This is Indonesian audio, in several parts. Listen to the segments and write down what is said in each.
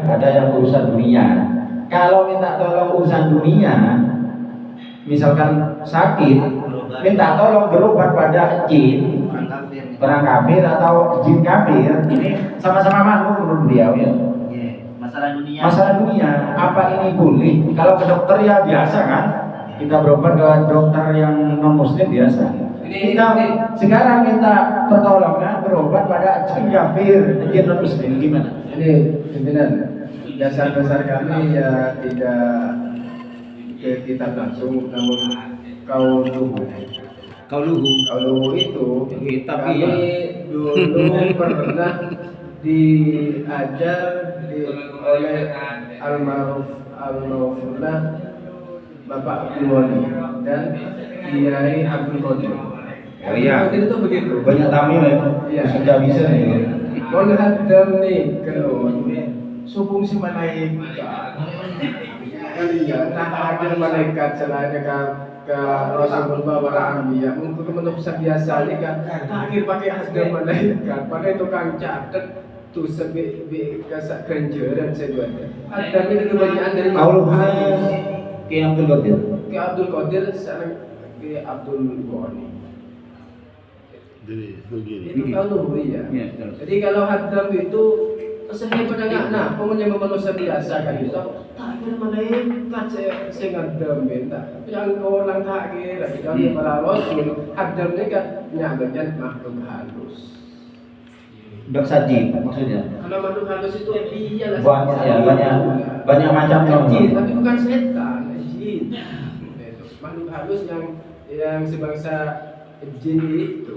ada yang urusan dunia. Kalau minta tolong urusan dunia, misalkan sakit, minta tolong berobat pada jin, orang kafir atau jin kafir, ini sama-sama makhluk menurut beliau ya. Masalah dunia, apa ini boleh? Kalau ke dokter ya biasa kan, kita berobat ke dokter yang non muslim biasa. Kita sekarang minta pertolongan berobat pada jin kafir, jin non muslim, gimana? Ini pimpinan, dasar-dasar kami ya tidak ke kitab langsung, namun kauluhu itu kami dulu pernah diajar oleh Al-Ma'rufullah Bapak Abdul Wali dan Kiai Abdul Qadir. Oh iya, itu begitu. Banyak tamu ya, sudah bisa nih. Menghadam nih kelon, subung si malaikat. Kalian nah ada malaikat selain ke Rasulullah wa Anbiya, mungkin manusia biasa ni kan. Akhir pakai hadam malaikat, pakai tukang catat tu sebi kasak ganjaran sebenarnya. Hadam ini kebanyakan dari Kauluhan Ki Abdul Qadir. Ki Abdul Qadir sekarang Ki Abdul Ghani. Itu kalau ya. Jadi kalau hadam itu saya pada nggak nah, pokoknya manusia biasa kan itu. Tak kira malaikat saya ngadam minta. Yang kau orang tak kira. Jadi para Rasul hadam ni kan nyamanya makhluk halus. Bersaji maksudnya. Kalau makhluk halus itu dia Banyak ya, banyak macamnya. Jin, tapi bukan setan, jin. Makhluk halus yang sebangsa jin itu.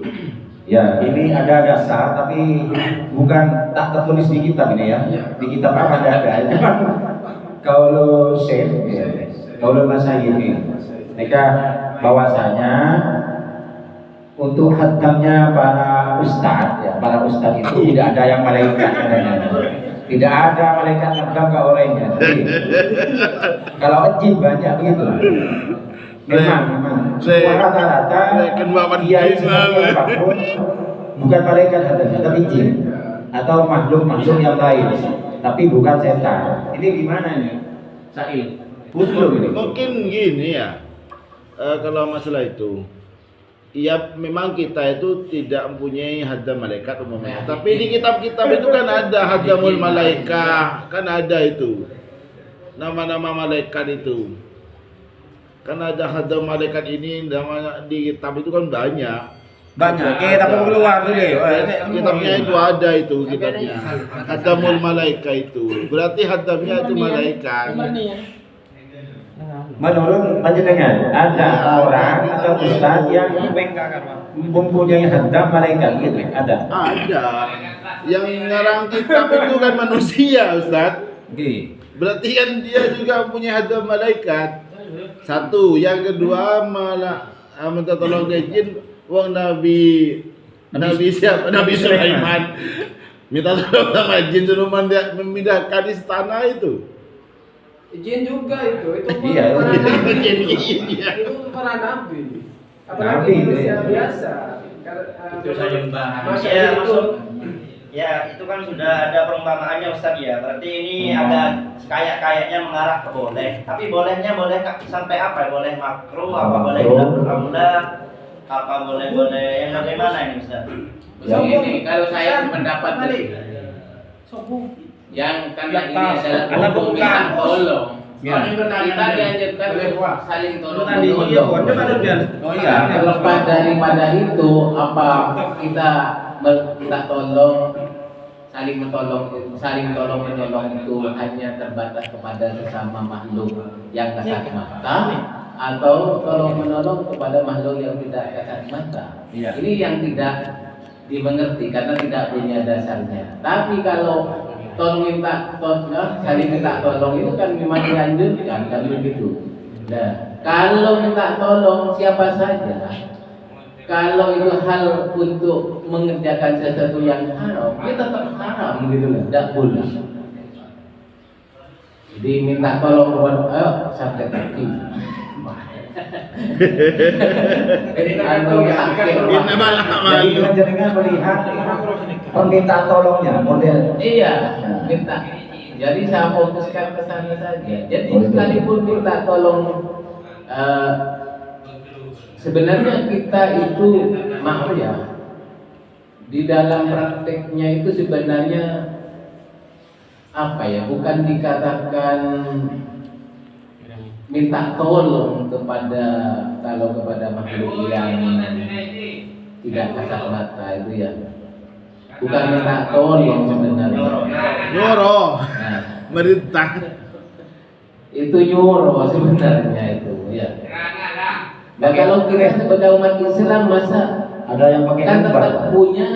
Ya, ini ada dasar tapi bukan tak tertulis di kitab ini ya. Di kitab apa ada. Kalau Syekh, kalau Masyayikh ini, mereka bahwasanya untuk hadamnya para ustadz ya, para ustadz itu tidak ada yang malaikat adanya. Tidak ada malaikat hadam ke orangnya. Kalau jin banyak begitu. Memang rata-rata dia bukan malaikat hadamnya tapi jin atau makhluk-makhluk yang lain, tapi bukan setan. Ini gimana nih, Said? Belum ini. Mungkin gini ya, kalau masalah itu, ya memang kita itu tidak mempunyai hadam malaikat umumnya. Tapi di kitab-kitab itu kan ada hadamul malaikah, kan ada itu nama-nama malaikat itu. Kan ada hadam malaikat ini, nama di kitab itu kan banyak. Kita perlu keluar dulu. Kitabnya itu ada itu kitabnya. Hadamul malaikah itu. Berarti hadamnya itu malaikat. Menurut panjenengan ada orang atau ustaz yang mempunyai hadam malaikat gitu? Ada. Yang ngarang kitab itu kan manusia, Ustaz. Berarti kan dia juga punya hadam malaikat. Satu, yang kedua minta tolong dia jin. Wong Nabi siapa? Nabi Sulaiman minta tolong sama jin suruh memindahkan istana itu. Jin juga itu Iya, para nabi. Iya. Itu para nabi. Apalagi manusia biasa. Itu saja membahas. Ya, Ya, itu kan sudah ada perumpamaannya Ustaz ya. Berarti ini ada kayaknya mengarah ke boleh. Tapi bolehnya boleh sampai apa? Boleh makruh, apa boleh mudah, apa boleh yang bagaimana ini Ustaz? Begini, kalau saya pendapat yang kami ini adalah permintaan tolong. Kita dianjurkan saling tolong menolong. Terlepas daripada itu, apa kita minta tolong, saling tolong menolong itu hanya terbatas kepada sesama makhluk yang kasat mata, atau tolong menolong kepada makhluk yang tidak kasat mata. Ini yang tidak dimengerti karena tidak punya dasarnya. Tapi kalau saling minta tolong itu kan memang dianjurkan kan begitu. Nah, kalau minta tolong siapa saja, kalau itu hal untuk mengerjakan sesuatu yang haram, itu tetap haram gitu loh, tidak boleh. Jadi minta tolong kepada sakit hati. Jadi panjenengan melihat permintaan tolongnya model. Iya, minta. Jadi saya fokuskan ke sana saja. Jadi sekalipun minta tolong, sebenarnya kita itu maaf ya, di dalam prakteknya itu sebenarnya apa ya, bukan dikatakan minta tolong kepada, kalau kepada makhluk yang tidak kasat mata itu ya, bukan minta tolong sebenarnya. Nyoro. Nah, Merintah. itu nyuruh sebenarnya itu ya. Nah kalau kita sebagai umat Islam masa Ada yang pakai kan ember. tetap punya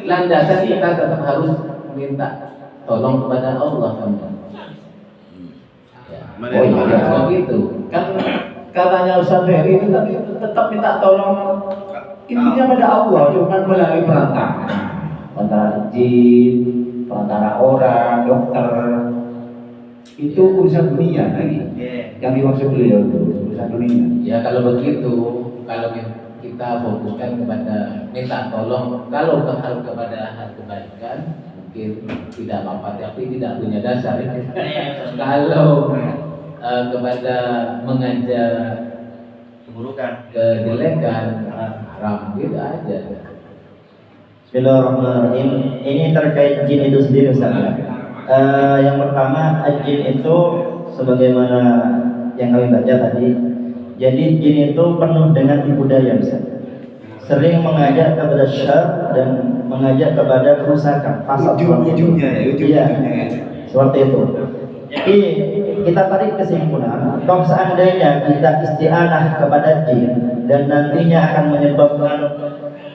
landasan, kita tetap harus minta tolong kepada Allah kan. Ya. Oh iya, Begitu. kan katanya Ustaz Heri itu tadi tetap minta tolong intinya pada Allah, cuma melalui perantara jin, perantara orang, dokter, itu urusan dunia lagi. Yang dimaksud beliau itu urusan dunia. Ya kalau begitu, kalau kita fokuskan kepada minta tolong, kalau kepada hal kebaikan mungkin tidak apa-apa, tapi tidak punya dasar. Kalau kepada mengajak keburukan, kejelekan, haram, gitu aja. Bismillahirrahmanirrahim. Ini terkait jin itu sendiri, Ustaz. Yang pertama, jin itu sebagaimana yang kami baca tadi. Jadi jin itu penuh dengan tipu daya, Ustaz. Sering mengajak kepada syar dan mengajak kepada kerusakan, fasad. Ujung-ujungnya ya, ujung-ujungnya ya. Seperti itu. Jadi kita tarik kesimpulan, kalau seandainya kita isti'anah kepada jin dan nantinya akan menyebabkan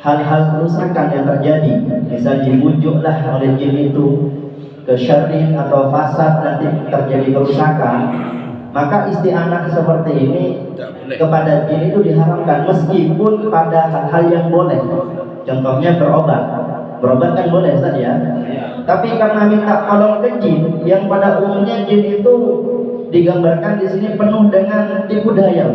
hal-hal kerusakan yang terjadi, misal dibujuklah oleh jin itu ke syarrin atau fasad, nanti terjadi kerusakan, maka isti'anah seperti ini kepada jin itu diharamkan, meskipun pada hal-hal yang boleh. Contohnya berobat kan boleh saja. Tapi karena minta tolong ke jin, yang pada umumnya jin itu digambarkan di sini penuh dengan tipu daya,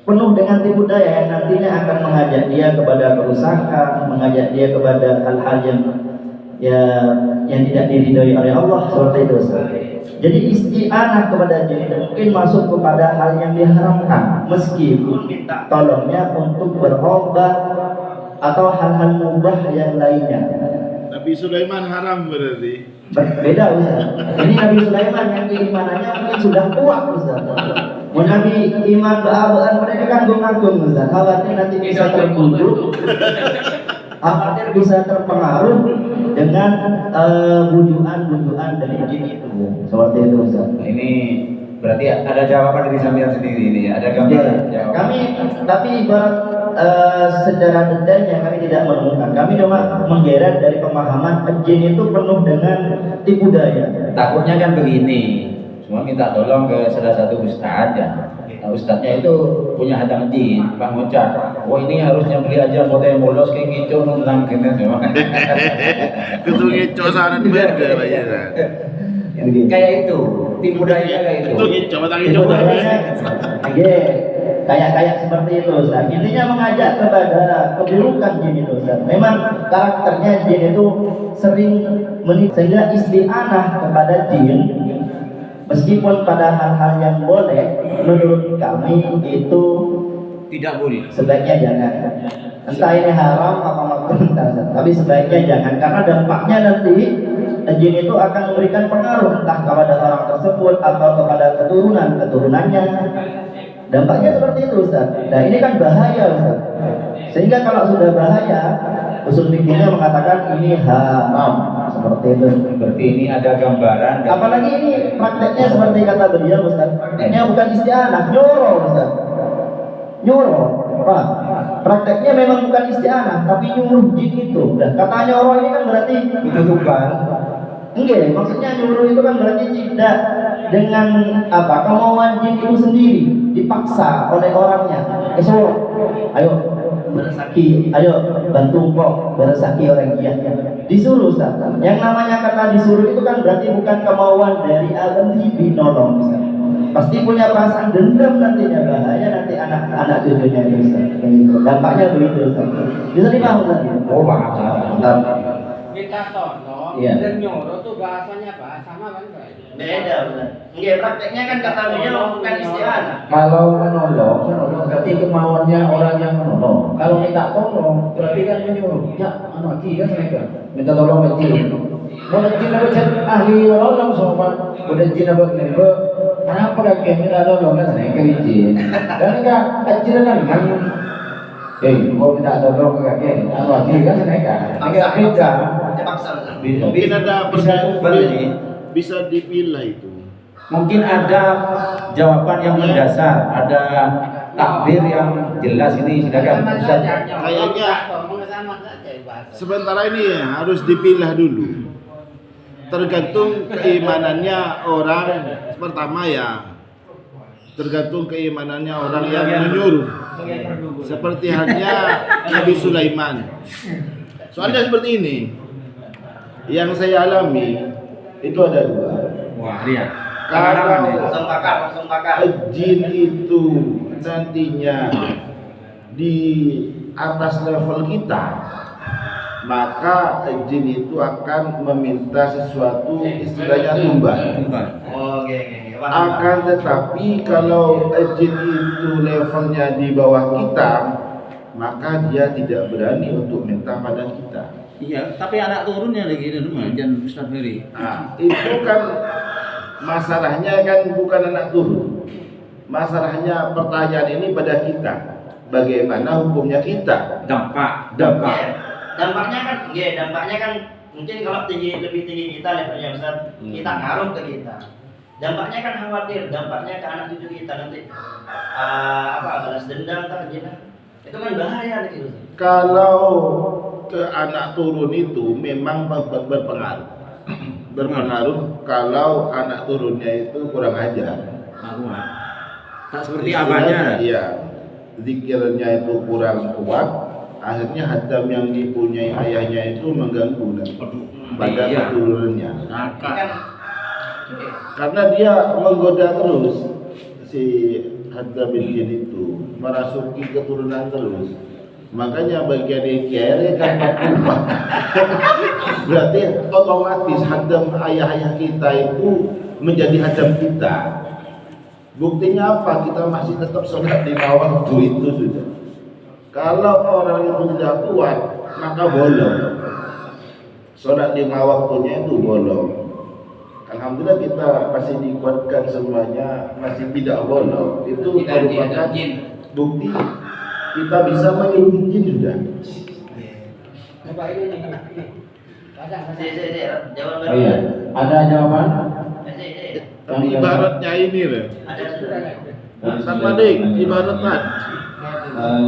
penuh dengan tipu daya yang nantinya akan mengajak dia kepada kerusakan, mengajak dia kepada hal-hal yang tidak diridhoi oleh Allah, seperti itu. Jadi isti'anah kepada jin mungkin masuk kepada hal yang diharamkan, meskipun minta tolongnya untuk berobat atau hal-hal mubah yang lainnya. Nabi Sulaiman haram berarti. Beda, Ustaz. Ini Nabi Sulaiman yang keimanannya mungkin sudah kuat, Ustaz. Nabi iman ba'abaan mereka kan agung-agung, Ustaz. Khawatir nanti bisa terbujuk, khawatir bisa terpengaruh dengan bujuan dari jin itu. Seperti itu, Ustaz. Nah, ini berarti ada jawaban dari sampean sendiri ini ya, ada gambaran. Ya, kami tapi ibarat secara detailnya kami tidak menemukan. Kami cuma menggeret dari pemahaman jin itu penuh dengan tipu daya. Takutnya kan begini, semua minta tolong ke salah satu ustadz ya. Nah, ustadznya itu punya hadang jin, Bang Ucap. Oh ini harusnya beli aja foto yang bolos kayak gitu tentang kena semua. Ketungi cosanan burger aja. Kayak itu, tipu daya kayak itu. Ketungi coba tangi Tipu coba. dayanya, kayak seperti itu, Ustaz. Intinya mengajak kepada keburukan jin itu, Ustaz. Memang karakternya jin itu sering sehingga isti'anah kepada jin, meskipun pada hal-hal yang boleh, menurut kami itu Tidak boleh. sebaiknya jangan. Entah ini haram apa makruh, tapi sebaiknya jangan, karena dampaknya nanti jin itu akan memberikan pengaruh entah kepada orang tersebut atau kepada keturunannya. Dampaknya seperti itu, Ustaz. Nah ini kan bahaya, Ustaz. Sehingga kalau sudah bahaya, usul fikihnya mengatakan ini haram, seperti itu. Berarti ini ada gambaran. Apalagi ini prakteknya seperti kata beliau, Ustaz. Prakteknya bukan isti'anah, nyuruh, Ustaz. Nyuruh, apa? Prakteknya memang bukan isti'anah, tapi nyuruh jin itu. Dan kata nyuruh ini kan berarti Itu tunggal. enggak, maksudnya nyuruh itu kan berarti tidak dengan apa kemauan jin itu sendiri, dipaksa oleh orangnya. Ayo beresaki, ayo bantu kok beresaki orang dia. Disuruh, Ustaz. Yang namanya kata disuruh itu kan berarti bukan kemauan dari alam dinolong, Ustaz. Pasti punya perasaan dendam nantinya, bahaya nanti anak cucunya itu, Ustaz. Dampaknya begitu, Ustaz. Bisa dipahami, Ustaz? Oh paham. Minta tolong Iya. Dan nyoro tuh bahasanya apa? Sama kan Pak? Beda Ustaz. Nggih, prakteknya kan kata beliau bukan isti'anah. Kalau menolong berarti kemauannya orang yang menolong. Kalau minta tolong berarti kan menyuruh. Ya, anu ki kan mereka. Minta tolong ke jin. Mau jin apa jin ahli menolong sobat. Udah jin apa kenapa? Kenapa kakek minta tolong kan mereka jin. Dan enggak jin kan mau minta tolong ke kakek. Anu ki kan mereka. Enggak beda. Terpaksa Ustaz. Mungkin ada bisa dipilah itu. Mungkin ada jawaban yang mendasar, ada takbir yang jelas ini silakan Ustaz. Kayaknya sama saja bahasa. sementara ini harus dipilah dulu. Tergantung keimanannya orang pertama ya. Tergantung keimanannya orang yang menyuruh. Seperti halnya Nabi Sulaiman. Soalnya seperti ini. Yang saya alami itu ada dua. Wah, lihat. Langsung bakar. Jin itu nantinya di atas level kita, maka jin itu akan meminta sesuatu istilahnya tumbal. Oke. Akan tetapi kalau jin itu levelnya di bawah kita, maka dia tidak berani untuk minta pada kita. Iya, tapi anak turunnya lagi di rumah, jangan Ustaz Ferry. Nah, itu kan masalahnya kan bukan anak turun. Masalahnya pertanyaan ini pada kita. Bagaimana hukumnya kita? Dampak. Dampaknya kan mungkin kalau lebih tinggi kita levelnya Ustaz, kita ngaruh ke kita. Dampaknya kan khawatir, dampaknya ke anak cucu kita nanti balas dendam itu kan bahaya gitu. Kalau ke anak turun itu memang berpengaruh. Berpengaruh kalau anak turunnya itu kurang ajar. Tak seperti abahnya. Iya. Zikirnya itu kurang kuat, akhirnya hatam yang dipunyai ayahnya itu mengganggu pada keturunannya. Karena dia menggoda terus si hatam bin jin itu merasuki keturunan terus. Makanya bagian kiri kan berarti otomatis hadam ayah-ayah kita itu menjadi hadam kita. Buktinya apa? Kita masih tetap sholat di waktu itu sudah. Kalau orang itu tidak kuat, maka bolong. Sholat di waktunya itu bolong. Alhamdulillah kita masih dikuatkan semuanya, masih tidak bolong. Itu merupakan bukti kita bisa menyuruh jin sudah. Coba ini. Jawaban. Oh iya, ada jawaban? Tapi ibaratnya ini loh. Sama deh, ibaratnya.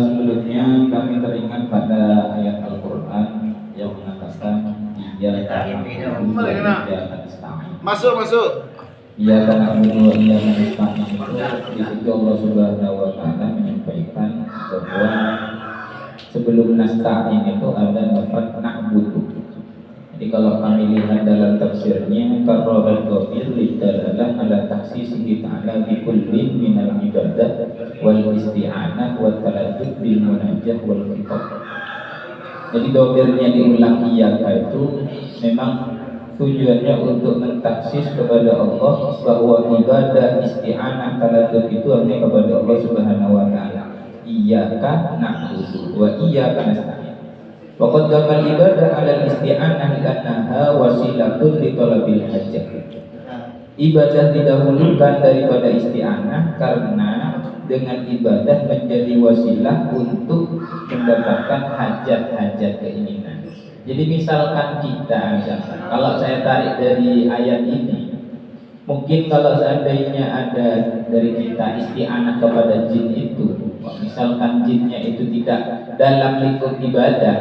Sebelumnya kami teringat pada ayat Al-Quran yang mengatakan Masuk. Iya karena Allah iya menista'in itu di situ Allah Subhanahu wa taala menyampaikan bahwa sebelum nasta'in itu ada lafaz na'budu. Jadi kalau kami lihat dalam tafsirnya karrorat dhafir lidalalah ala taksisihi ta'ala bi kullin minal ibadah wal isti'anah wa taladdud bil munajah wal khitab. Jadi dhafirnya diulang iyaka itu memang tujuannya untuk mentaksis kepada Allah bahwa ibadah isti'anah taladdud itu hanya kepada Allah Subhanahu wa taala. Iyyaka na'budu wa iyyaka nasta'in. Waqad gamal ibadah 'ala isti'anah li'annaha wasilatun li talabil hajah. Ibadah didahulukan daripada isti'anah karena dengan ibadah menjadi wasilah untuk mendapatkan hajat-hajat keinginan. Jadi misalkan kalau saya tarik dari ayat ini, mungkin kalau seandainya ada dari kita isti'anah kepada jin itu, misalkan jinnya itu tidak dalam lingkup ibadah,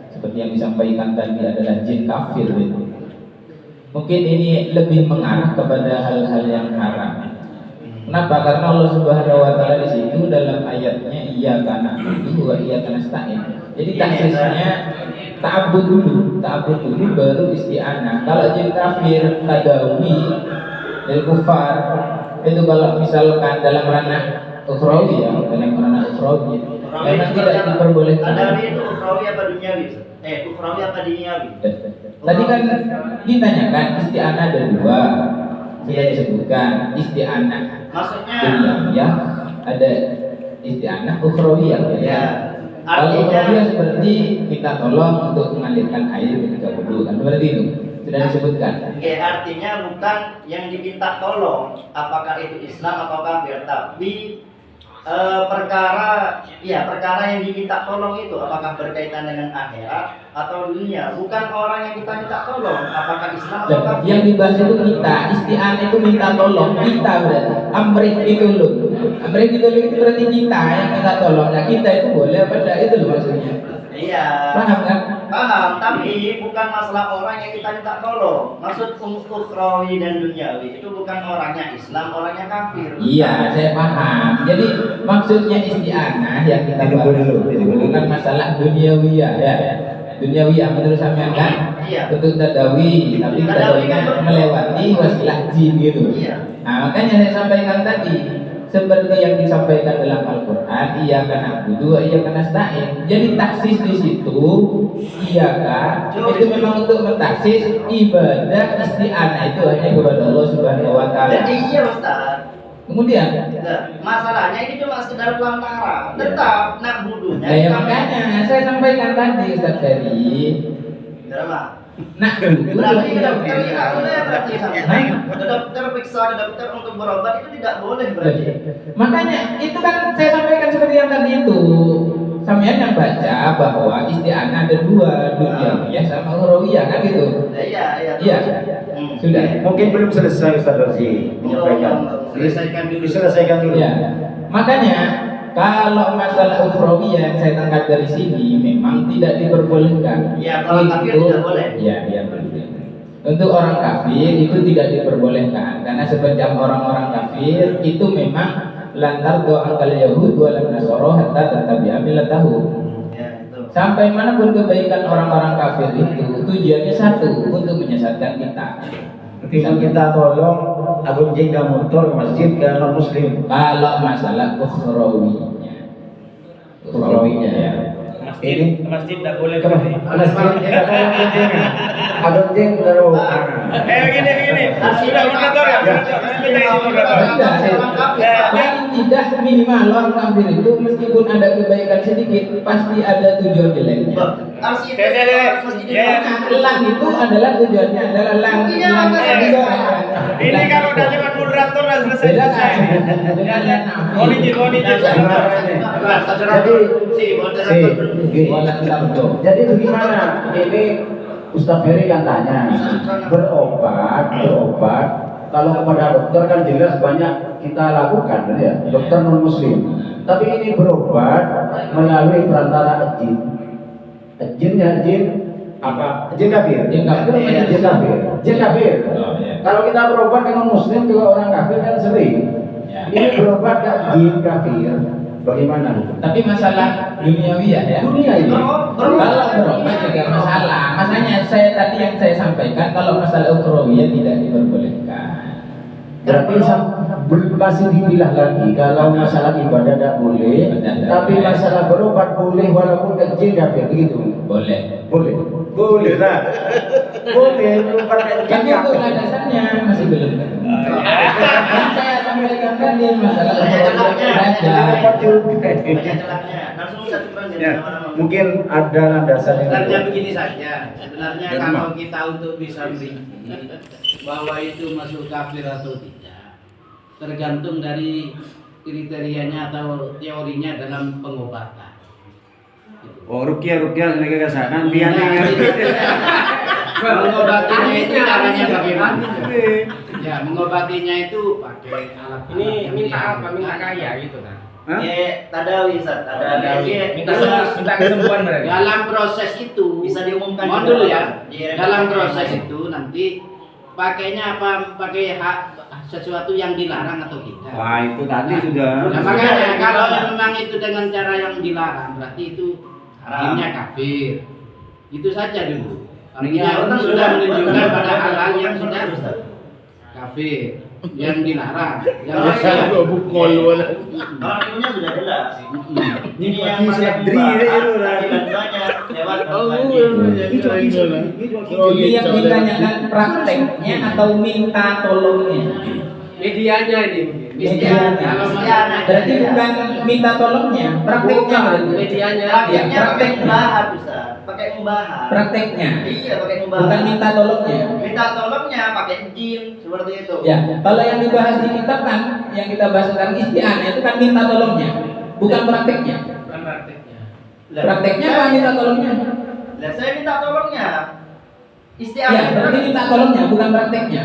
seperti yang disampaikan tadi adalah jin kafir gitu. Mungkin ini lebih mengarah kepada hal-hal yang haram. Kenapa? Karena Allah Subhanahu wa taala di situ dalam ayatnya iyyaka na'budu wa iyyaka nasta'in. Jadi taksisnya ta'abbud dulu baru isti'anah. Kalau jin kafir tadawi dan kufar itu kalau misalkan dalam ranah ukhrawi ya, memang tidak diperbolehkan. Tadawi itu ukhrawi apa duniawi? Ukhrawi apa duniawi? Tadi kan ditanyakan isti'anah ada dua, sudah disebutkan isti'anah Maksudnya ya, ada isti'anah ukhrawiyah ya. ya Kalau artinya ukhrawiyah seperti minta tolong untuk mengalirkan air ketika wudu, kan seperti itu sudah disebutkan. ya, artinya bukan yang diminta tolong apakah itu Islam atau kafir, tapi perkara yang diminta tolong itu apakah berkaitan dengan akhirat atau dunia, bukan orang yang kita minta tolong apakah Islam atau Dan kafir. yang dibahas itu kita, isti'anah itu minta tolong, kita berarti amrik ditolong. Amrik ditolong itu berarti kita yang minta tolong. Nah kita itu boleh apa enggak, itu loh maksudnya. Iya, Paham kan? paham, tapi bukan masalah orang yang kita minta tolong. Maksud ukhrawi dan duniawi itu bukan orangnya Islam, orangnya kafir. Iya, saya paham. Jadi maksudnya isti'anah yang kita bahas itu bukan masalah duniawiyah ya. Duniawiyah menurut sampean kan? Iya. Untuk tadawi, tapi tadawinya melewati wasilah jin gitu. Iya. Nah, makanya saya sampaikan tadi seperti yang disampaikan dalam Al-Qur'an, iyyaka na'budu wa iyyaka nasta'in. Jadi taksis di situ iyyaka itu memang untuk mentaksis ibadah isti'anah itu hanya kepada Allah Subhanahu wa taala. Iya, Ustaz. Kemudian Nah, masalahnya ini cuma sekedar pelantara. Tetap nak budunya. ya makanya saya sampaikan tadi Ustaz Ferry. Drama. Nah, Berarti ke dokter tidak boleh berarti sama. Ke dokter periksa ke dokter untuk berobat itu tidak boleh berarti. makanya itu kan saya sampaikan seperti yang tadi itu. Sampean yang baca bahwa isti'anah ada dua, duniawiyah sama ukhrawiyah kan gitu. Iya. Iya. Sudah. Mungkin belum selesai Ustaz Rozi menyampaikan. Diselesaikan dulu. Ya. Makanya kalau masalah ukhrawiyah yang saya tangkap dari sini memang tidak diperbolehkan. Iya, kalau kafir tidak boleh. Iya, dia boleh. Untuk orang kafir itu tidak diperbolehkan karena sepanjang orang-orang kafir itu memang lantar doa angkal Yahud walam nasoro hatta tattabi'a millatahu. Ya, itu. Sampai manapun kebaikan orang-orang kafir itu tujuannya satu, untuk menyesatkan kita. Ketika kita tolong Agung Jengga motor ke masjid ke non muslim. Kalau masalah ukhrawiynya ya. Ini Masjid tidak boleh ke masjid kita tolong ke Jeng. Agung Jeng taruh. Begini. Sudah moderator ya? Paling tidak minimal orang kafir itu meskipun ada kebaikan sedikit pasti ada tujuan jeleknya. Lang itu adalah tujuannya adalah lang. Ini kalau udah lewat moderator udah selesai. Beda kan? Dengan yang nabi. Jadi bagaimana? Ini Ustaz Ferry kan tanya, berobat. Kalau kepada dokter kan jelas banyak kita lakukan, ya, dokter non muslim. Tapi ini berobat melalui perantara jin. Jinnya jin apa? Jin kafir. Jin kafir. Jin kafir. Kalau kita berobat ke non muslim juga orang kafir kan sering. Ini berobat ke jin kafir. Bagaimana? Tapi masalah duniawiyah ya. Dunia ini. Kalau berobat juga masalah. Makanya saya tadi yang saya sampaikan kalau masalah ukhrawiyah tidak diperbolehkan. Berarti masih dipilah lagi. Kalau masalah ibadah tidak boleh, tapi masalah berobat boleh walaupun kecil kafir begitu. Boleh. Boleh lah. Boleh berobat kecil Tapi itu kafir. landasannya masih belum. Saya sampaikan tadi masalah Mungkin ada landasan Sebenarnya yang begini saja. Sebenarnya kalau kita untuk bisa merinci bahwa itu masuk kafir atau tidak, tergantung dari kriterianya atau teorinya dalam pengobatan. Oh, rukyah negara kan biarnya. Mengobatinya itu caranya bagaimana? Ya, mengobatinya itu pakai alat. Ini minta apa? Minta kaya gitu kan? Ya, tadawi, Ustaz. Tadawi. Minta kesembuhan berarti. Dalam proses itu Bisa diumumkan mohon juga, dulu ya. di Dalam rekam proses ya. itu nanti pakainya apa? Pakai sesuatu yang dilarang atau tidak. Wah, itu tadi sudah. Nah, makanya kalau memang itu dengan cara yang dilarang berarti itu Haram. akhirnya kafir. Itu saja dulu. Ya, Artinya benar, sudah benar, menunjukkan benar, pada benar, hal-hal yang benar, sudah Ustaz. kafir yang dilarang. Yang Saya gua bukol wala. Kalau ilmunya sudah jelas. Ini yang Ini paling dri mubah, itu lah. banyak lewat Ini yang ditanyakan prakteknya atau minta tolongnya? medianya ini. Medianya. Berarti bukan minta tolongnya, prakteknya berarti. Medianya. Prakteknya pakai praktek. mubahan, Ustaz. Pakai mubahan. Prakteknya. Iya, pakai mubahan. Bukan minta tolongnya. Minta tolongnya pakai jin seperti itu. Ya, kalau yang dibahas di kitab kan, yang kita bahas tentang isti'anah itu kan minta tolongnya, bukan prakteknya. Bukan prakteknya. Prakteknya apa minta tolongnya? Lah saya minta tolongnya. Ya, Isti'anah itu berarti kan, minta tolongnya, bukan prakteknya.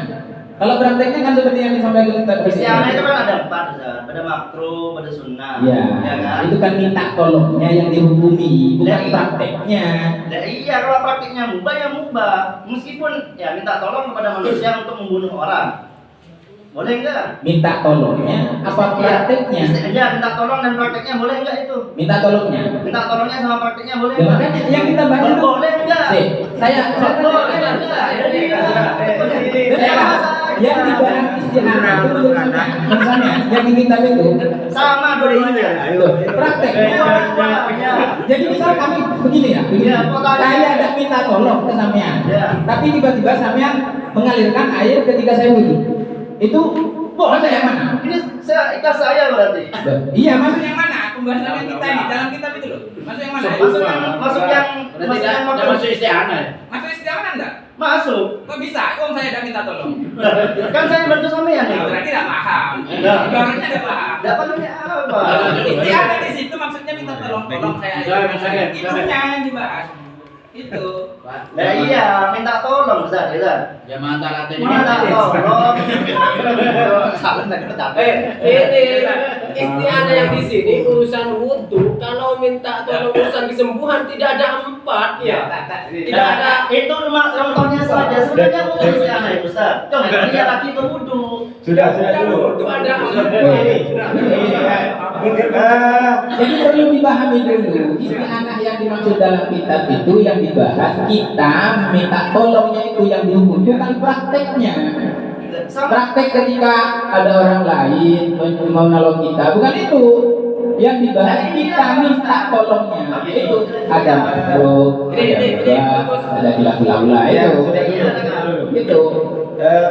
Kalau prakteknya kan seperti yang disampaikan tadi. isti'anah itu kan ada 4, Ustaz. Ada makruh, ada sunnah. Ya, kan? itu kan minta tolongnya yang dihukumi, bukan Lah, prakteknya. Nah, iya, kalau praktiknya mubah ya mubah. Meskipun ya minta tolong kepada manusia untuk membunuh orang. Boleh enggak? Minta tolongnya apa prakteknya? Ya, minta tolong dan prakteknya boleh enggak itu? Minta tolongnya. Minta tolongnya sama prakteknya boleh Ya, enggak? makanya yang kita bahas itu. Boleh enggak? Saya Boleh enggak? yang dibahas isti'anah itu menurutnya, misalnya yang di kitab itu Sama dua-duanya. prakteknya. Ya. Jadi misal kami begini ya, begini. Ya, pokoknya. Saya ada minta tolong ke sampean, Ya. tapi tiba-tiba sampean mengalirkan air ketika saya wudhu. Itu maksud yang mana? Ini saya ikhlas saya berarti. Iya, maksud yang mana? Pembahasan kita ini dalam kitab itu loh. Maksud yang mana? Masuk yang Berarti tidak masuk isti'anah. Masuk isti'anah enggak? Masuk. Kok bisa? Kok saya ada minta tolong? Kan saya bantu sampean Ya, itu. berarti tidak paham. Nah. Ibaratnya tidak paham. Dapat apa? Isti'anah di situ maksudnya minta tolong saya. Itunya yang dibahas. Itu. Nah iya, minta tolong Ustaz, ya. Ya mantap latih. Minta tolong. Salah enggak kata. Ini isti'anah yang di sini urusan wudhu. Kalau minta tolong urusan kesembuhan tidak ada 4 ya. Tidak ada. Itu cuma contohnya saja. Sebenarnya bukan isti'anah itu, Ustaz. Coba dia lagi ke wudu. Sudah dulu. Wudhu ada 4. Jadi perlu dipahami dulu, isti'anah yang dimaksud dalam kitab itu yang dibahas kita minta tolongnya itu yang dihukum, bukan prakteknya. Praktek ketika ada orang lain mau nolong kita, bukan itu. Yang dibahas kita minta tolongnya itu ada makruh, ada bilang-bilang Ya, itu. sudah dulu. Gitu.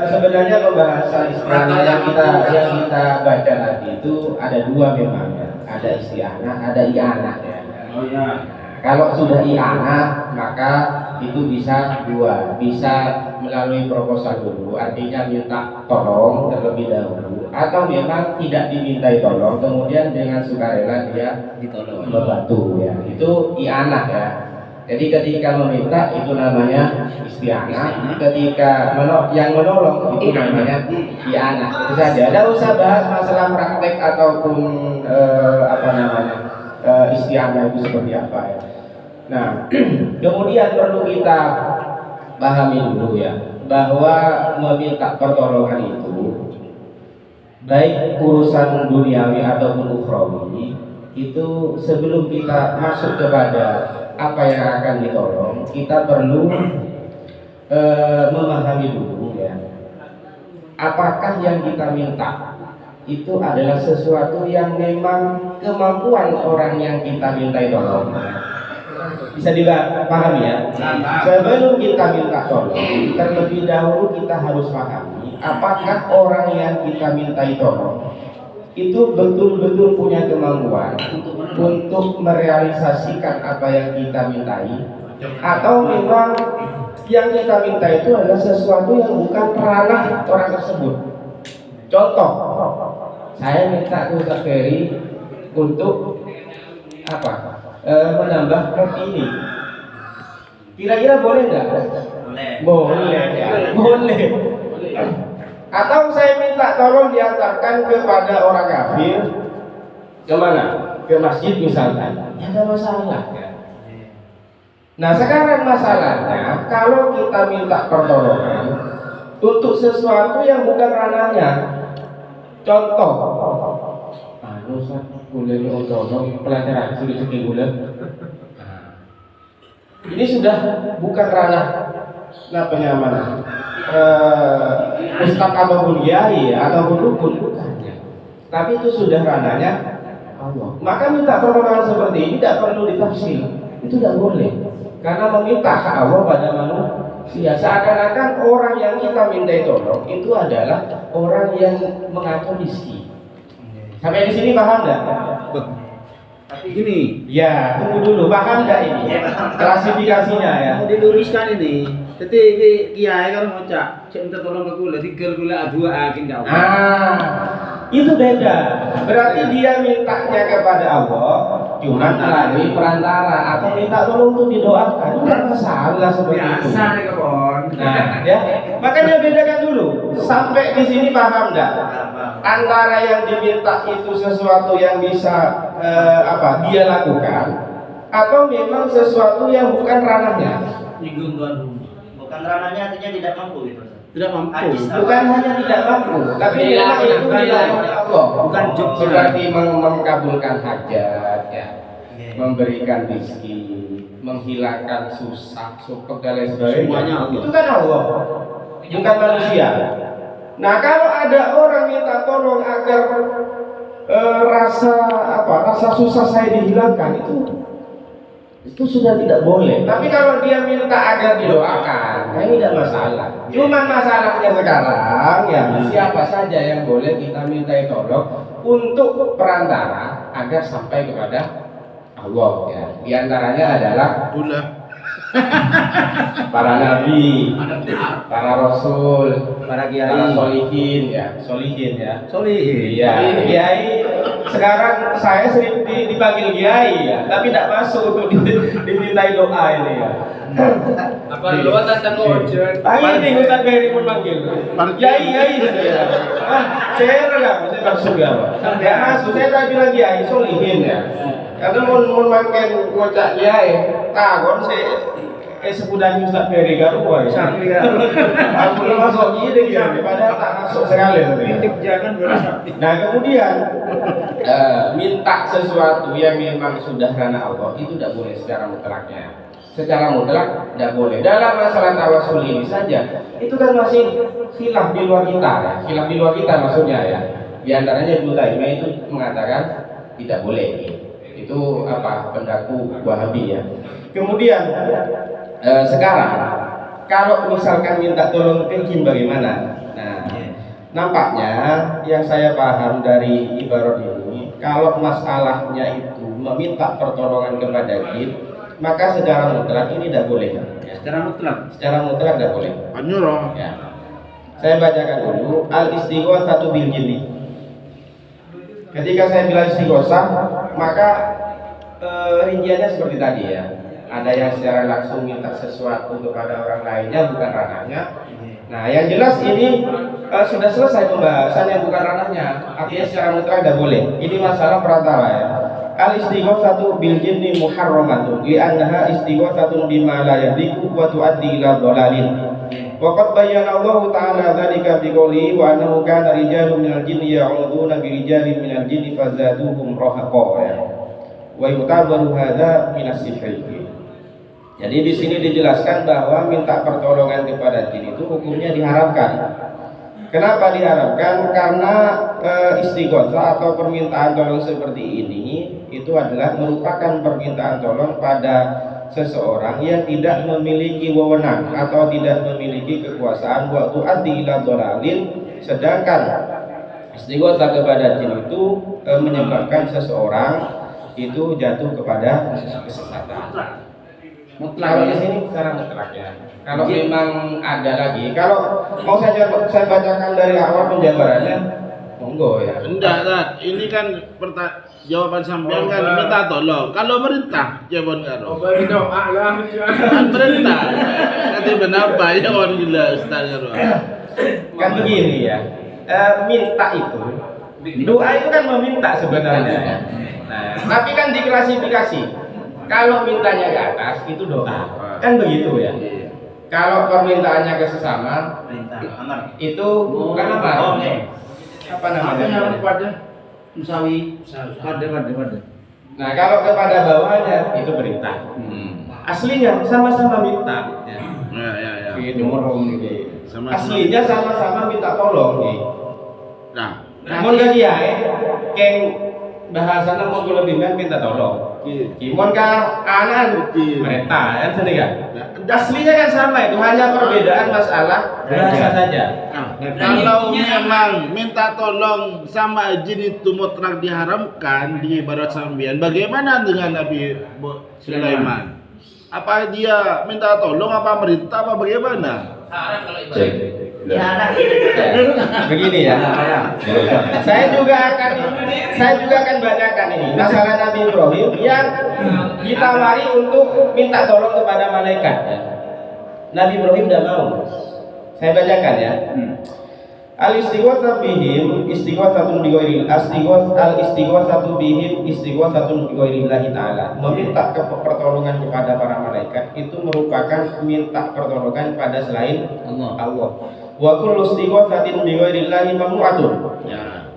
Sebenarnya pembahasan isti'anah yang kita baca tadi itu ada dua memang ya. Ada isti'anah, ada i'anah ya. Oh ya. Kalau sudah i'anah maka itu bisa dua, bisa melalui proposal dulu, artinya minta tolong terlebih dahulu, atau memang tidak dimintai tolong, kemudian dengan sukarela dia Ditolong. membantu ya. Itu i'anah ya. Jadi ketika meminta itu namanya isti'anah, ketika yang menolong itu namanya i'anah. Itu saja. Tidak usah bahas masalah praktek ataupun isti'anah itu seperti apa ya. Nah, kemudian perlu kita pahami dulu ya, bahwa meminta pertolongan itu baik urusan duniawi ataupun ukhrawi, itu sebelum kita masuk kepada apa yang akan ditolong, kita perlu memahami dulu ya, apakah yang kita minta itu adalah sesuatu yang memang kemampuan orang yang kita mintai tolong. Bisa dipahami ya. Sebelum kita minta tolong, terlebih dahulu kita harus pahami apakah orang yang kita mintai tolong itu betul-betul punya kemampuan untuk merealisasikan apa yang kita mintai, atau memang yang kita minta itu adalah sesuatu yang bukan ranah orang tersebut. Contoh, saya minta ke Ustaz Ferry untuk apa? Menambah kopi ini. Kira-kira boleh nggak? Boleh. Atau saya minta tolong diantarkan kepada orang kafir kemana? Ke masjid misalnya. Ya ada masalah ya. Nah sekarang masalahnya, kalau kita minta pertolongan untuk sesuatu yang bukan ranahnya, contoh, kuliah ini untuk pelajaran sudah cukup gula. Ini sudah bukan ranah penyamanan. ustadz ataupun kiai ataupun dukun, bukan ya. Tapi itu sudah ranahnya Allah. Maka minta pertolongan seperti ini tidak perlu ditafsir, itu tidak boleh. Karena meminta hak Allah pada manusia, seakan-akan orang yang kita minta tolong itu adalah orang yang mengatur rezeki. Sampai di sini paham nggak? Tapi gini, Ya, tunggu dulu, paham nggak ini? Klasifikasinya ya. mau diluruskan ini. Jadi kiai kalau ngocak, cek minta tolong ke kula, tiga kula dua akin jauh. Itu beda. Berarti dia mintanya kepada Allah, cuma melalui perantara atau minta tolong untuk didoakan. Bukan masalah seperti itu. Biasa nih kawan. Nah, ya, makanya bedakan dulu. Sampai di sini paham nggak? Antara yang diminta itu sesuatu yang bisa dia lakukan, atau memang sesuatu yang bukan ranahnya. Nyinggung tuan rumah. Bukan ranahnya, artinya tidak mampu gitu. Tidak mampu. Bukan hanya tidak mampu, tapi memang itu dilakukan oleh Allah. Bukan job Seperti mengabulkan hajat, ya, memberikan rezeki, menghilangkan susah, syukur dan lain sebagainya. Semuanya Allah. Itu kan Allah, bukan manusia. Nah, kalau ada orang minta tolong agar rasa susah saya dihilangkan, itu sudah tidak boleh. Tapi kalau dia minta agar didoakan, nah ini tidak masalah. Cuma masalahnya sekarang ya, siapa saja yang boleh kita minta tolong untuk perantara agar sampai kepada Allah ya. Di antaranya adalah para nabi, para rasul, para kiai, solihin ya, solihin. Iya, kiai. Sekarang saya sering dipanggil kiai ya, tapi tidak masuk untuk dimintai doa ini ya. Apa lu tentang ojen? Ini Ustaz Ferry pun manggil. Kiai saya. Saya enggak masuk ya, Pak. Saya masuk, saya tak bilang kiai, solihin ya. Karena mau makan ngocak kiai, takon saya sebutan Ustaz Ferry garu boy. Aku masuk gini ya, padahal tak masuk sekali. Nah, kemudian minta sesuatu yang memang sudah ranah Allah itu tidak boleh secara mutlaknya. Secara mutlak tidak boleh. Dalam masalah tawasul ini saja, itu kan masih khilaf di luar kita ya. Khilaf di luar kita maksudnya ya. Di antaranya Ibnu Taimiyah itu mengatakan tidak boleh. Itu pendaku Wahabi ya. Kemudian sekarang kalau misalkan minta tolong ke jin bagaimana? Nah, nampaknya yang saya paham dari ibarat ini, kalau masalahnya itu meminta pertolongan kepada jin, maka secara mutlak ini tidak boleh. Ya. Secara mutlak tidak boleh. Ya. Saya bacakan dulu al-istighotsatu bil jinni. Ketika saya bilang istighosah, maka rinciannya seperti tadi ya. Ada yang secara langsung minta sesuatu kepada orang lainnya bukan ranahnya. Nah, yang jelas ini sudah selesai pembahasan yang bukan ranahnya. Artinya secara mutlak tidak boleh. Ini masalah perantara ya. Al-istighotsatu bil jinni muharramatun li'annaha istighotsatun bima la yadhiku wa tuaddi ila dhalalin. Wa qad bayyana Allah ta'ala dzalika bi qouli wa annahu kana rijalun minal jinni ya'uduna bi rijalin minal jinni fazaduhum rahaqa ya. Wa yutabaru hadza minas sihri. Jadi di sini dijelaskan bahwa minta pertolongan kepada jin itu hukumnya diharamkan. Kenapa diharamkan? Karena istighotsah atau permintaan tolong seperti ini itu adalah merupakan permintaan tolong pada seseorang yang tidak memiliki wewenang atau tidak memiliki kekuasaan waktu addi ila dhalalin, sedangkan istighotsah kepada jin itu menyebabkan seseorang itu jatuh kepada kesesatan. Kalau di sini secara mutlak ya. Kalau memang ada lagi, kalau mau saya bacakan dari awal penjabarannya, monggo ya. Enggak, ini kan jawaban sampean kan minta tolong. Kalau merintah jawaban karo. Beri doa lah. Merintah. Nanti kenapa ya orang gila Ustaz karo. Kan begini ya. Minta itu, doa itu kan meminta sebenarnya. Nah, tapi kan diklasifikasi. Kalau mintanya ke atas itu doa, kan begitu ya. Kalau permintaannya ke sesama, itu bukan apa? Apa namanya? Musawi. Pada. Nah, kalau kepada bawahnya itu perintah. Aslinya sama-sama minta. Ya. Gitu. aslinya sama-sama minta tolong. Nah, Namun kan ya, keng bahasanya mau lebih minta tolong. Kimon ka anak mereka kan sini kan. Aslinya kan sama, itu hanya perbedaan masalah bahasa saja. Kalau memang minta tolong sama jin itu mutlak diharamkan di ibarat sambian, bagaimana dengan Nabi Sulaiman? Apa dia minta tolong, apa merintah, apa bagaimana? Cek. Begini ya. Saya juga akan bacakan ini masalah Nabi Ibrahim yang ditawari untuk minta tolong kepada malaikat. Nabi Ibrahim tidak mau. Saya bacakan ya. Al-istighatsatu bihim istighatsatun bi ghairil al-istighatsatu bihim istighatsatun bi ghairillahi ta'ala. Meminta pertolongan kepada para malaikat itu merupakan minta pertolongan pada selain Allah. Wa kullu istighatsatin bi ghairillahi mamnu'atun. Ya.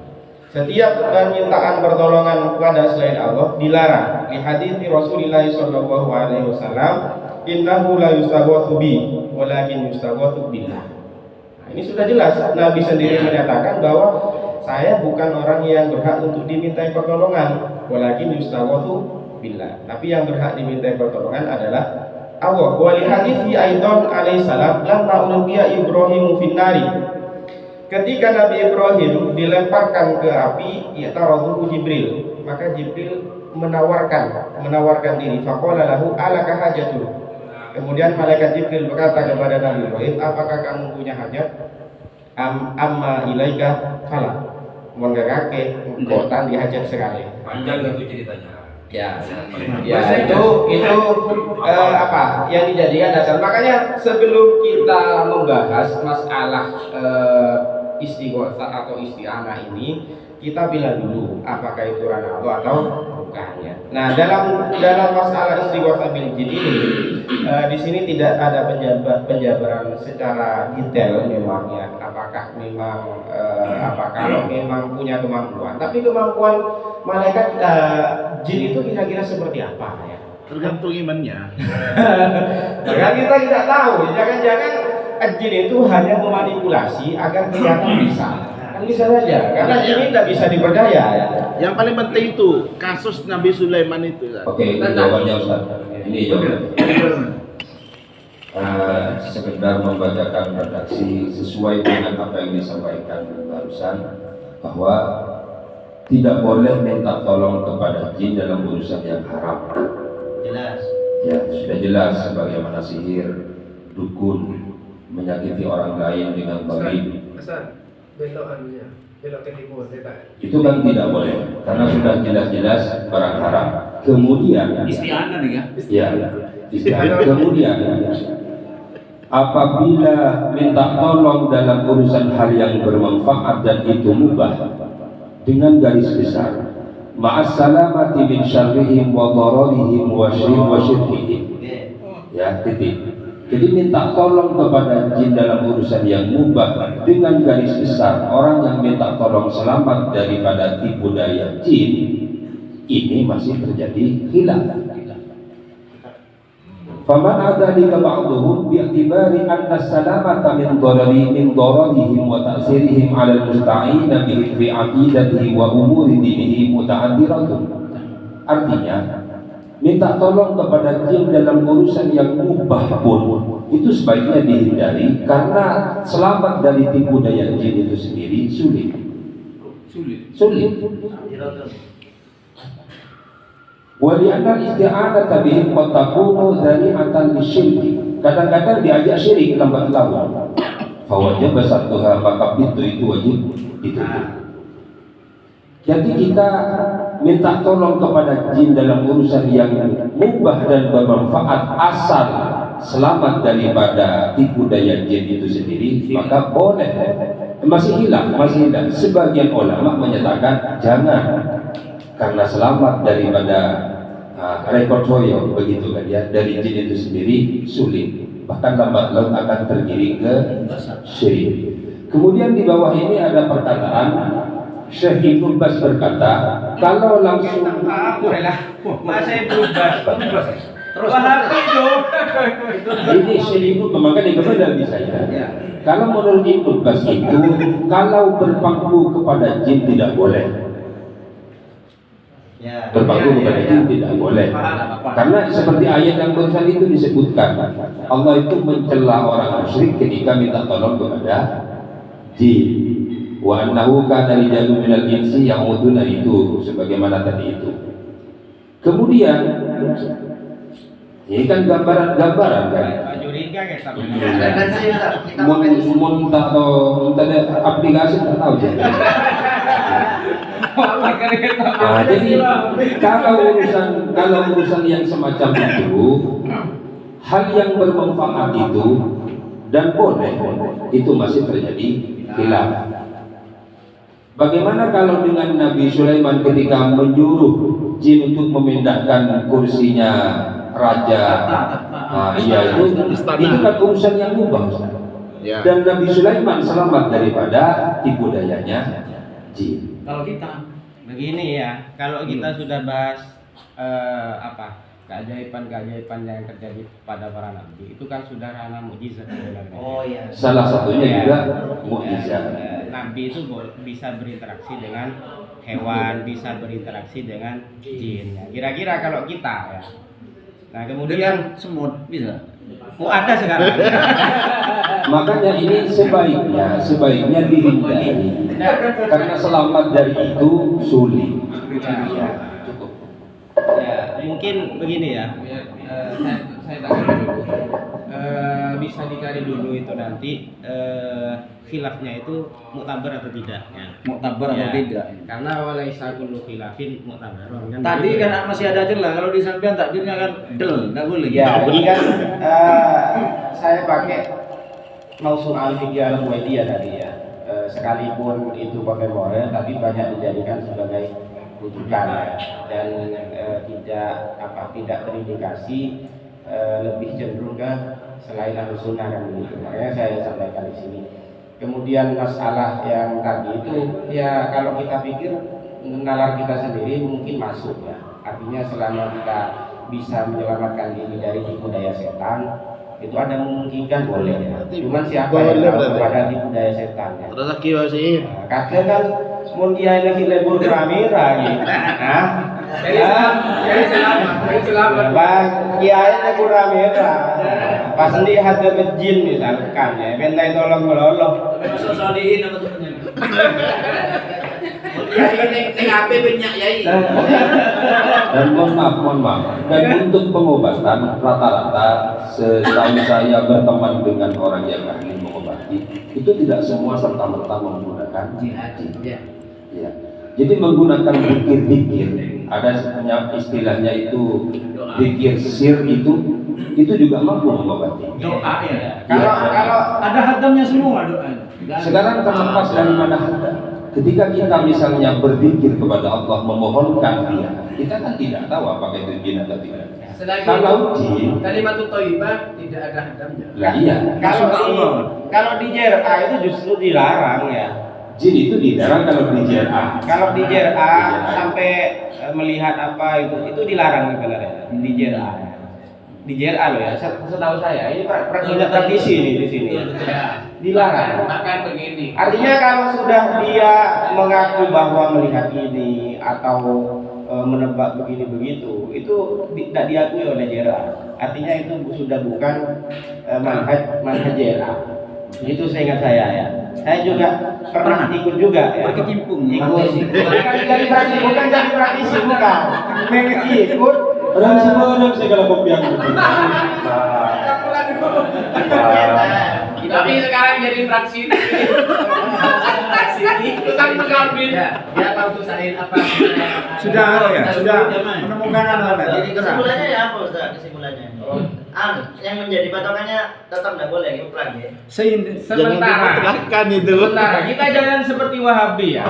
Setiap permintaan pertolongan kepada selain Allah dilarang. Di hadis Rasulullah sallallahu alaihi wasallam, innahu la yustaghatsu bi walakin yustaghatsu billah. Ini sudah jelas, Nabi sendiri menyatakan bahwa saya bukan orang yang berhak untuk dimintai pertolongan, walakin yustaghatsu billah. Tapi yang berhak dimintai pertolongan adalah Allah. Wa li hadithi Aidan alaihi salam lamma ulqiya Ibrahim finnari. Ketika Nabi Ibrahim dilemparkan ke api, ya'taradhu Jibril, maka Jibril menawarkan diri. Faqala lahu alaka hajatun. Kemudian malaikat Jibril berkata kepada Nabi Ibrahim, apakah kamu punya hajat? Amma ilaika fala. Menggagake kotan di hajat sekali. Panjang itu ceritanya. Ya itu apa yang dijadikan dasar. Makanya sebelum kita membahas masalah istighotsah atau isti'anah ini, kita bilang dulu apakah itu ranah Allah atau bukan ya. Nah, dalam masalah istighotsah bil jin ini di sini tidak ada penjabaran secara detail memang ya. Apakah memang kalau memang punya kemampuan. Tapi kemampuan malaikat jin itu kira-kira seperti apa ya? Tergantung imannya. Karena kita tidak tahu. Jangan-jangan jin itu hanya memanipulasi agar kelihatan bisa. Bisa saja, karena ini tidak bisa dipercaya ya. Yang paling penting itu kasus Nabi Sulaiman itu. Oke, ini jawabannya Ustaz. Ini jawabannya. Sekedar membacakan redaksi sesuai dengan apa yang disampaikan barusan, bahwa tidak boleh minta tolong kepada jin dalam urusan yang haram. Jelas. Ya, sudah jelas sebagaimana sihir, dukun, menyakiti orang lain dengan baik. belok ke timur, Itu kan tidak boleh, karena sudah jelas-jelas barang haram. Kemudian Isti'anah nih ya? Ya, isti'anah. Kemudian apabila minta tolong dalam urusan hal yang bermanfaat dan itu mubah, dengan garis besar, ma'assalamati min syarrihim wa dhararihim wa syirkihim. Ya, titik. Jadi minta tolong kepada jin dalam urusan yang mubah dengan garis besar, orang yang minta tolong selamat daripada tipu daya jin, ini masih terjadi khilaf. Faman adzalika ba'dhum bi'tibari anna salamata min dararihim wa ta'sirihim 'ala al-musta'in bihi fi 'aqidatihi wa umuri dinihi muta'addiratun. Artinya, minta tolong kepada jin dalam urusan yang mubah pun itu sebaiknya dihindari, karena selamat dari tipu daya jin itu sendiri sulit. Wa li'anna al-isti'anata bihim qad takunu dhari'atan lisyirki. Kadang-kadang diajak syirik lambat laun. Fa wajib satuha, maka pintu itu wajib ditutup. Jadi kita minta tolong kepada jin dalam urusan yang mubah dan bermanfaat asal selamat daripada tipu daya jin itu sendiri, maka boleh. Masih hilang. Sebagian ulama menyatakan jangan, karena selamat daripada rekod royong, begitu kan ya, dari jin itu sendiri sulit, bahkan lambat laun akan tergiring ke syirik. Kemudian di bawah ini ada perkataan Syekh Ibnu Baz berkata, kalau langsung Masih berubah. Wahabi dong. Ini selimut memakai kepada saya. Kalau menurut Ibnu Bas itu, kalau berpangku kepada jin tidak boleh. Berpangku kepada jin tidak boleh. Karena seperti ayat yang barusan itu disebutkan, Allah itu mencela orang musyrik ketika minta tolong kepada jin. Wa annahu kana rijalun minal insi ya'uduna, itu sebagaimana tadi itu. Kemudian ini kan gambaran-gambaran kan. Curiga ya tapi. Mun atau ada aplikasi tak tahu. Nah, jadi kalau urusan yang semacam itu, hal yang bermanfaat itu dan boleh itu masih terjadi khilaf. Bagaimana kalau dengan Nabi Sulaiman ketika menyuruh jin untuk memindahkan kursinya raja? Nah, iya itu kan urusan yang mubah. Dan Nabi Sulaiman selamat daripada tipu dayanya jin. Kalau kita begini ya, kalau kita sudah bahas keajaiban-keajaiban yang terjadi pada para nabi, itu kan sudah ranah mukjizat sebenarnya. Oh iya. Salah satunya juga mukjizat. Nabi itu bisa berinteraksi dengan hewan, bisa berinteraksi dengan jin. Kira-kira kalau kita ya. Nah, kemudian semut bisa. Oh, ada sekarang. Makanya ini sebaiknya dihindari. Karena selamat dari itu sulit. Ya, cukup. Ya, mungkin begini ya. Saya tanya dulu. Bisa dicari dulu itu nanti khilafnya itu muktabar atau tidak ya. Muktabar atau tidak. Karena walaisa kullu khilafin muktabar. Tadi kan masih ada celah, kalau di sampean takdirnya kan del, enggak boleh. Ya, ini kan saya pakai Mausul al-Fiqh al-Buwaidiyah tadi ya. Sekalipun itu pakai moral, tapi banyak dijadikan sebagai rujukan ya. Dan tidak terindikasi lebih cenderung ke selain Ahlus Sunnah kan begitu. Makanya saya sampaikan di sini. Kemudian masalah yang tadi itu ya kalau kita pikir nalar kita sendiri mungkin masuk ya. Artinya selama kita bisa menyelamatkan diri dari tipu daya setan, itu ada memungkinkan boleh ya. Cuman siapa yang tahu kepada tipu daya setan ya. Terus kiwasi. Kadang kan mun kiai lagi lebur kamera gitu. Nah, jadi selamat. Bang kiai lebur kamera. Pas nanti ada jin misalkan ya, bentai tolong meloloh. Sosodiin apa tuh? Kiai ning HP banyak yai. Dan mohon maaf. Dan untuk pengobatan rata-rata setahu saya berteman dengan orang yang ahli mengobati itu tidak semua serta-merta menggunakan jihad. Ya. Jadi menggunakan zikir-zikir, ada istilahnya itu zikir sir itu juga mampu mengobati. Doa ya. Kalau Ada hadamnya semua doa. sekarang terlepas dari mana hadam. Ketika kita misalnya berzikir kepada Allah memohonkan dia, kita kan tidak tahu apakah itu jin atau tidak. Kalau jin, kalimat thayyibah tidak ada hadamnya. lah iya. Kalau di JRA itu justru dilarang ya. Jin itu dilarang kalau di JRA. Kalau di JRA sampai melihat apa itu dilarang sebenarnya di JRA. Di JRA loh ya. Setahu saya ini praktisi ini di sini. Dilarang. Bahkan begini. Artinya kalau sudah dia mengaku bahwa melihat ini atau menebak begini begitu, itu tidak diakui oleh JRA. Artinya itu sudah bukan manhaj JRA. Itu seingat saya ya. Saya juga pernah ikut juga ya. Berkecimpung. Ikut. Bukan jadi praktisi bukan. Ikut. Orang semua saya kalau kopian. Tapi sekarang jadi fraksi. Tukang mengambil. Dia tahu tuh saya apa. Sudah menemukan jadi Kesimpulannya ya apa Ustaz? Kesimpulannya. Yang menjadi patokannya tetap tidak boleh iklan ya. Sementara kita jangan seperti Wahabi ya.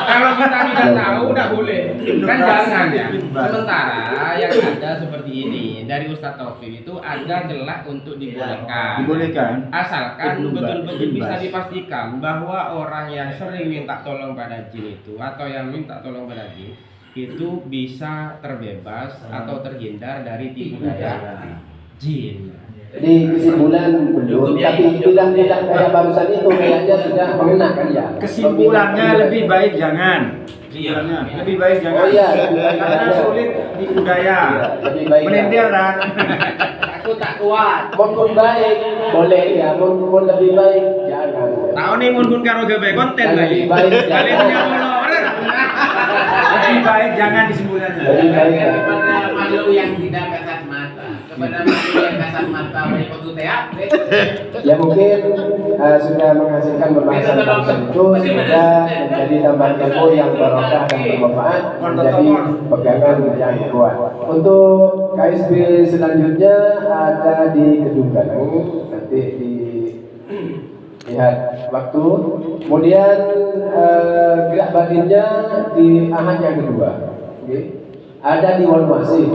Kalau kita tidak tahu tidak boleh. Kan jangan ya. Sementara yang ada seperti ini dari Ustaz Taufik itu ada celah untuk dibolehkan. Asalkan betul-betul bisa dipastikan bahwa orang yang sering minta tolong pada jin itu atau yang minta tolong pada jin itu bisa terbebas atau terhindar dari tipu daya jin. Jadi kesimpulan belum, tapi bilang-bilang kayak barusan itu kayaknya sudah mengenakan ya. Kesimpulannya lebih baik jangan. Kesimpulannya lebih baik jangan. Oh iya, Karena sulit tipu daya. lebih baik. Menintir kan. Aku tak kuat. Mun baik boleh ya, mun lebih baik jangan. Tahu nih mun karo gawe konten lagi. Lebih baik Kalian jangan. punya follower. Lebih baik jangan kesimpulannya. Lebih baik jangan. Kepada makhluk yang tidak kasat mata, kepada makhluk yang kasat mata berikut teater. Ya mungkin sudah menghasilkan pembahasan itu semoga menjadi tambahan ilmu yang barokah dan bermanfaat, menjadi pegangan yang kuat. Untuk KSB selanjutnya ada di Gedung Galuh, nanti lihat waktu. Kemudian gerak batinnya di Ahad yang kedua. Ada di Wonmasih.